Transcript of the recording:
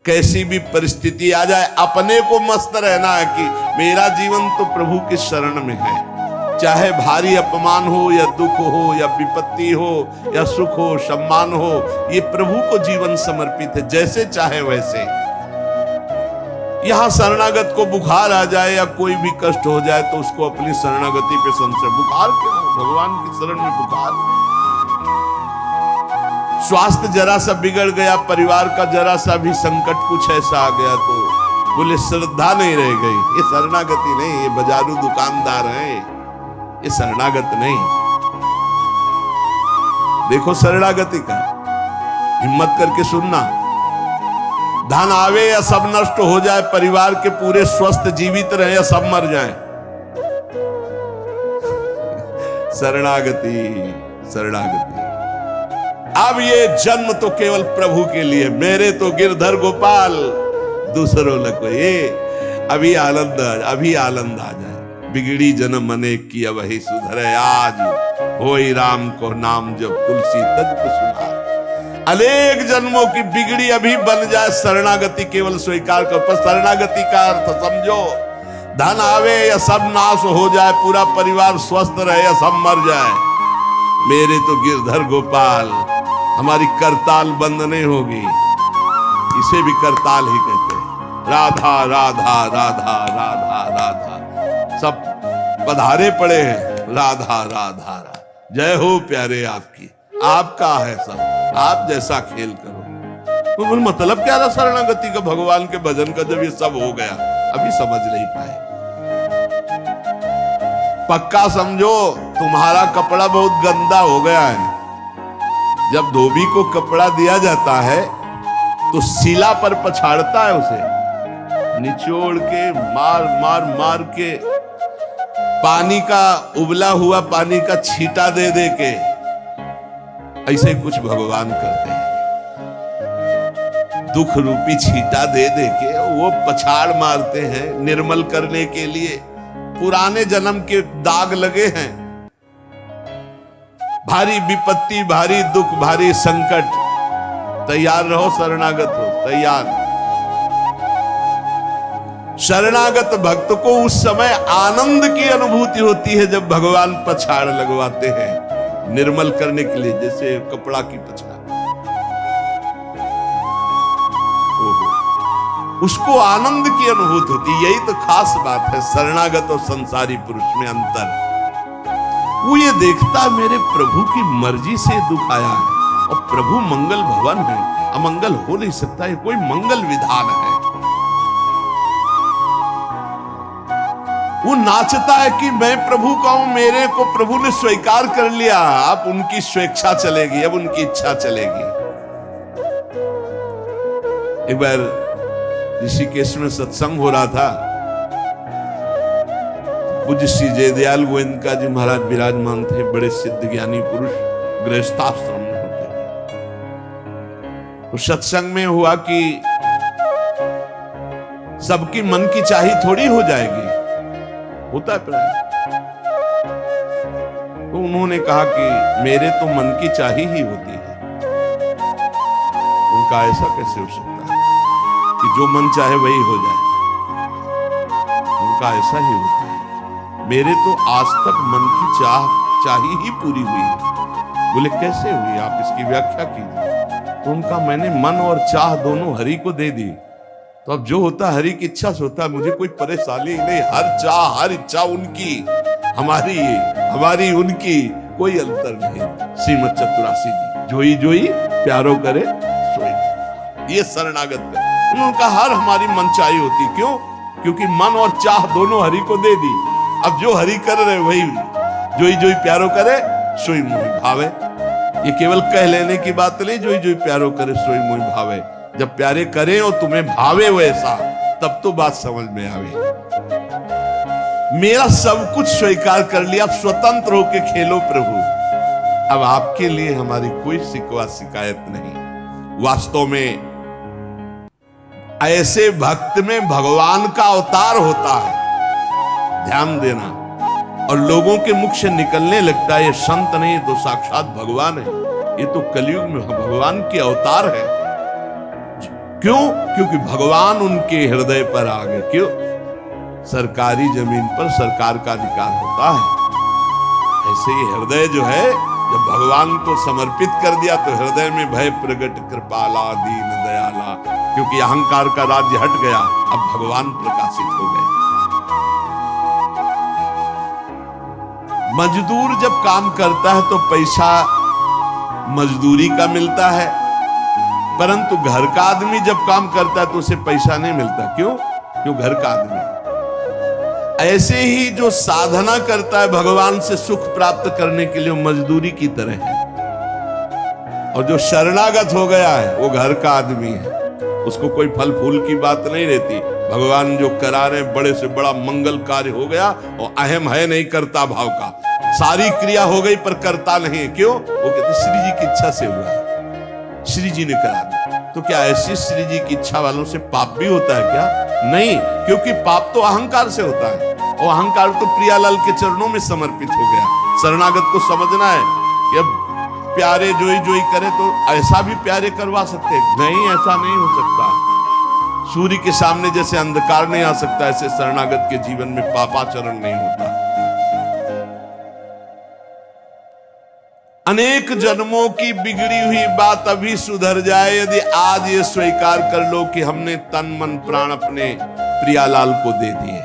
कैसी भी परिस्थिति आ जाए अपने को मस्त रहना है कि मेरा जीवन तो प्रभु की शरण में है। चाहे भारी अपमान हो या दुख हो या विपत्ति हो या सुख हो सम्मान हो, ये प्रभु को जीवन समर्पित है, जैसे चाहे वैसे। यहां शरणागत को बुखार आ जाए या कोई भी कष्ट हो जाए तो उसको अपनी शरणागति पे संशय। बुखार क्यों? भगवान की शरण में बुखार। स्वास्थ्य जरा सा बिगड़ गया, परिवार का जरा सा भी संकट कुछ ऐसा आ गया तो बोले श्रद्धा नहीं रह गई। ये शरणागति नहीं, ये बाजारू दुकानदार है, ये शरणागत नहीं। देखो शरणागति का हिम्मत करके सुनना। धन आवे या सब नष्ट हो जाए, परिवार के पूरे स्वस्थ जीवित रहे या सब मर जाएं, शरणागति शरणागति। अब ये जन्म तो केवल प्रभु के लिए, मेरे तो गिरधर गोपाल दूसरों लगो। ये अभी आनंद आ जाए। बिगड़ी जन्म अनेक की वही सुधरे आज, होई राम को नाम जब तुलसी तज सुना। अनेक जन्मों की बिगड़ी अभी बन जाए, शरणागति केवल स्वीकार कर। पर शरणागति का अर्थ समझो, धन आवे या सब नाश हो जाए, पूरा परिवार स्वस्थ रहे या सब मर जाए, मेरे तो गिरधर गोपाल, हमारी करताल बंद नहीं होगी। इसे भी करताल ही कहते हैं। राधा राधा राधा राधा राधा, सब पधारे पड़े हैं। राधा राधा राधा, जय हो प्यारे आपकी, आपका है सब, आप जैसा खेल करो। तो मतलब क्या रहा शरणागति का, भगवान के भजन का, जब ये सब हो गया अभी समझ नहीं पाए। पक्का समझो तुम्हारा कपड़ा बहुत गंदा हो गया है। जब धोबी को कपड़ा दिया जाता है तो शिला पर पछाड़ता है, उसे निचोड़ के मार मार मार के, पानी का उबला हुआ पानी का छींटा दे दे के, ऐसे कुछ भगवान करते हैं। दुख रूपी छींटा दे दे के वो पछाड़ मारते हैं निर्मल करने के लिए। पुराने जन्म के दाग लगे हैं, भारी विपत्ति, भारी दुख, भारी संकट, तैयार रहो, शरणागत हो, तैयार। शरणागत भक्त को उस समय आनंद की अनुभूति होती है जब भगवान पछाड़ लगवाते हैं निर्मल करने के लिए, जैसे कपड़ा की पछाड़। उसको आनंद की अनुभूति होती। यही तो खास बात है शरणागत और संसारी पुरुष में अंतर। वो ये देखता है मेरे प्रभु की मर्जी से दुख आया है और प्रभु मंगल भवन है, अमंगल हो नहीं सकता, ये कोई मंगल विधान है। वो नाचता है कि मैं प्रभु का हूं, मेरे को प्रभु ने स्वीकार कर लिया, अब उनकी स्वेच्छा चलेगी, अब उनकी इच्छा चलेगी। एक बार ऋषिकेश में सत्संग हो रहा था, पूज्य श्री जयदयाल गोविंद जी महाराज विराजमान थे, बड़े सिद्ध ज्ञानी पुरुष, गृहस्थाश्रम में होते हैं। तो सत्संग में हुआ कि सबकी मन की चाही थोड़ी हो जाएगी, होता है प्राय। तो उन्होंने कहा कि मेरे तो मन की चाही ही होती है। उनका ऐसा कैसे हो सकता है कि जो मन चाहे वही हो जाए? उनका ऐसा ही होता है। मेरे तो आज तक मन की चाही ही पूरी हुई है। बोले कैसे हुई, आप इसकी व्याख्या कीजिए। तो उनका मैंने मन और चाह दोनों हरि को दे दी, तो अब जो होता हरि की इच्छा से होता, मुझे कोई परेशानी नहीं। हर चाह हर इच्छा उनकी, हमारी उनकी, कोई अंतर नहीं। श्रीमद चतुरासी जी, जोई जोई प्यारो करे सोई, ये शरणागत कर। उनका हर हमारी मनचाही होती, क्यों? क्योंकि मन और चाह दोनों हरि को दे दी। अब जो हरि कर रहे वही जोई जोई प्यारो करे सोई मोहि भावे। ये केवल कह लेने की बात नहीं, जोई जोई प्यारो करे सोई मोहि भावे। जब प्यारे करें और तुम्हें भावे वैसा, तब तो बात समझ में आवे। मेरा सब कुछ स्वीकार कर लिया, अब स्वतंत्र होके खेलो प्रभु। अब आपके लिए हमारी कोई शिकवा शिकायत नहीं। वास्तव में ऐसे भक्त में भगवान का अवतार होता है, ध्यान देना। और लोगों के मुख से निकलने लगता है ये संत नहीं, तो साक्षात भगवान है, ये तो कलयुग में भगवान के अवतार है। क्यों? क्योंकि भगवान उनके हृदय पर आ गए। क्यों? सरकारी जमीन पर सरकार का अधिकार होता है। ऐसे ही हृदय जो है, जब भगवान को समर्पित कर दिया तो हृदय में भय प्रगट कृपाला दीन दयाला, क्योंकि अहंकार का राज्य हट गया, अब भगवान प्रकाशित हो गए। मजदूर जब काम करता है तो पैसा मजदूरी का मिलता है, परंतु घर का आदमी जब काम करता है तो उसे पैसा नहीं मिलता। क्यों? क्यों? घर का आदमी। ऐसे ही जो साधना करता है भगवान से सुख प्राप्त करने के लिए, मजदूरी की तरह है। और जो शरणागत हो गया है वो घर का आदमी है, उसको कोई फल फूल की बात नहीं रहती। भगवान जो करा रहे बड़े से बड़ा मंगल कार्य हो गया, और अहम है नहीं करता भाव का, सारी क्रिया हो गई पर करता नहीं है। क्यों? वो कहते श्री जी की इच्छा से हुआ है, श्री जी ने करा दिया। तो क्या ऐसी श्री जी की इच्छा वालों से पाप भी होता है क्या? नहीं, क्योंकि पाप तो अहंकार से होता है, और अहंकार तो प्रियालाल के चरणों में समर्पित हो गया। शरणागत को समझना है कि अब प्यारे जोई जोई करे तो ऐसा भी प्यारे करवा सकते हैं? नहीं, ऐसा नहीं हो सकता। सूर्य के सामने जैसे अंधकार नहीं आ सकता, ऐसे शरणागत के जीवन में पापाचरण नहीं होता। अनेक जन्मों की बिगड़ी हुई बात अभी सुधर जाए यदि आज ये स्वीकार कर लो कि हमने तन मन प्राण अपने प्रियालाल को दे दिए।